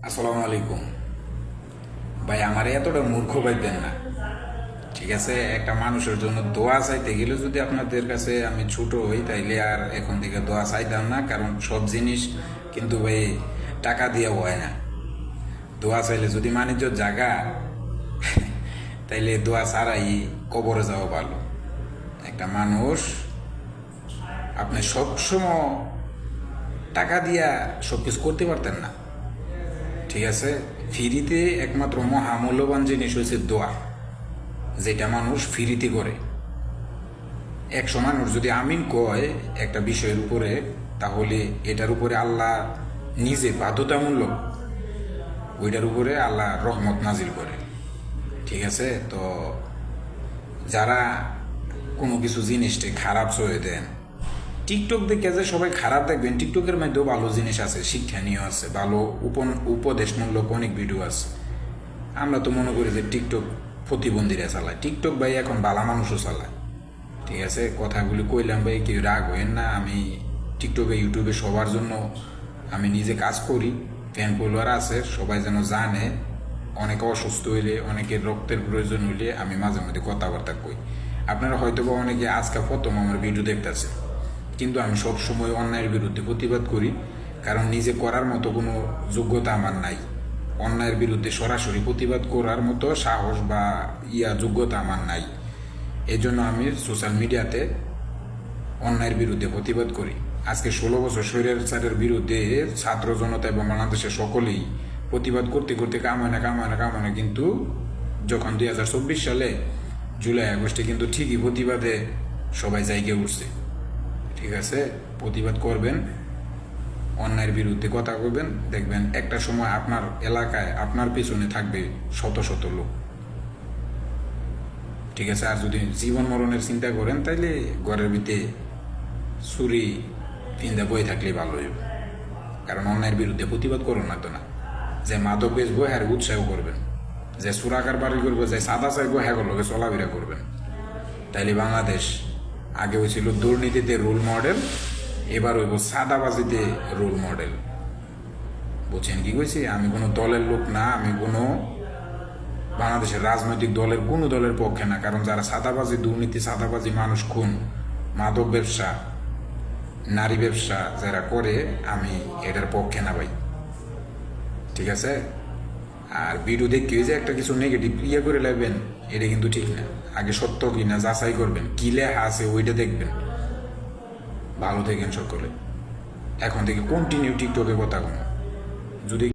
আসসালামু আলাইকুম ভাই। আমার এতটা মূর্খ পাইবেন না, ঠিক আছে? একটা মানুষের জন্য দোয়া চাইতে গেলে যদি আপনাদের কাছে আমি ছোট হই, তাইলে আর এখন থেকে দোয়া চাইতাম না। কারণ সব জিনিস কিন্তু ভাই টাকা দিয়ে হয় না। দোয়া চাইলে যদি বাণিজ্য জাগা, তাইলে দোয়া ছাড়াই কবরে যাওয়া ভালো। একটা মানুষ আপনি সবসময় টাকা দিয়া সব কিছু করতে পারতেন না, ঠিক আছে? ফ্রিতে একমাত্র মহামূল্যবান জিনিস হচ্ছে দোয়া, যেটা মানুষ ফ্রিতে করে। একশো মানুষ যদি আমিন কয় একটা বিষয়ের উপরে, তাহলে এটার উপরে আল্লাহ নিজে বাধ্যতামূলক ওইটার উপরে আল্লাহ রহমত নাজিল করে, ঠিক আছে? তো যারা কোনো কিছু জিনিসটা খারাপ চলে দেন, টিকটক দেখে যে সবাই খারাপ দেখবেন, টিকটকের মধ্যেও ভালো জিনিস আছে, শিক্ষণীয় আছে, ভালো উপদেশমূলক অনেক ভিডিও আছে। আমরা তো মনে করি যে টিকটক প্রতিবন্ধীরা চালায়। টিকটক ভাই এখন বালা মানুষও চালায়, ঠিক আছে? কথাগুলি কইলাম ভাই, কেউ রাগ হইেন না। আমি টিকটকে ইউটিউবে সবার জন্য আমি নিজে কাজ করি, ফ্যান ফলোয়ার আছে, সবাই যেন জানে। অনেকে অসুস্থ হইলে, অনেকের রক্তের প্রয়োজন হইলে আমি মাঝে মধ্যে কথাবার্তা কই। আপনারা হয়তো বা অনেকে আজকে প্রথম আমার ভিডিও দেখতেছে, কিন্তু আমি সবসময় অন্যায়ের বিরুদ্ধে প্রতিবাদ করি। কারণ নিজে করার মতো কোনো যোগ্যতা আমার নাই, অন্যায়ের বিরুদ্ধে সরাসরি প্রতিবাদ করার মতো সাহস বা যোগ্যতা আমার নাই। এই জন্য আমি সোশ্যাল মিডিয়াতে অন্যায়ের বিরুদ্ধে প্রতিবাদ করি। আজকে 16 বছর স্বৈরাচারের বিরুদ্ধে ছাত্র জনতা এবং বাংলাদেশের সকলেই প্রতিবাদ করতে করতে কামায় না, কিন্তু যখন 2024 সালে জুলাই আগস্টে কিন্তু ঠিকই প্রতিবাদে সবাই জায়গায় উঠছে, ঠিক আছে? প্রতিবাদ করবেন, অন্যায়ের বিরুদ্ধে কথা বলবেন, দেখবেন একটা সময় আপনার এলাকায় আপনার পেছনে থাকবে শত শত লোক, ঠিক আছে? আর যদি জীবন মরণের চিন্তা করেন, তাইলে ঘরের ভিতরে ছুরি তিনটা বই থাকলে ভালো হইব। কারণ অন্যায়ের বিরুদ্ধে প্রতিবাদ করুন না তো না। যে মাদক বেচবো হ্যাঁ উৎসাহ করবেন, যে সুরাকার বাড়ি করবো, যে সাদা চাইবো হ্যাঁ লোকে চলাফেরা করবেন। তাইলে বাংলাদেশ আগে হয়েছিল দুর্নীতিতে রোল মডেল, এবার হইব সাদাবাজিতে রোল মডেল। বুঝছেন কি কইছি? আমি কোনো দলের লোক না, আমি কোনো বাংলাদেশের রাজনৈতিক দলের কোনো দলের পক্ষে না। কারণ যারা সাদাবাজি, দুর্নীতি, সাদাবাজি, মানুষ খুন, মাদক ব্যবসা, নারী ব্যবসা যারা করে, আমি এটার পক্ষে না ভাই, ঠিক আছে? আর ভিডিও দেখে যে একটা কিছু নেগেটিভ করে লাগবেন, এটা কিন্তু ঠিক না। আগে সত্য কি না যাচাই করবেন, কি লেখা আছে ওইটা দেখবেন। ভালো থাকেন সকলে। এখন থেকে কন্টিনিউ টিকটকে কথা বলুন। যদি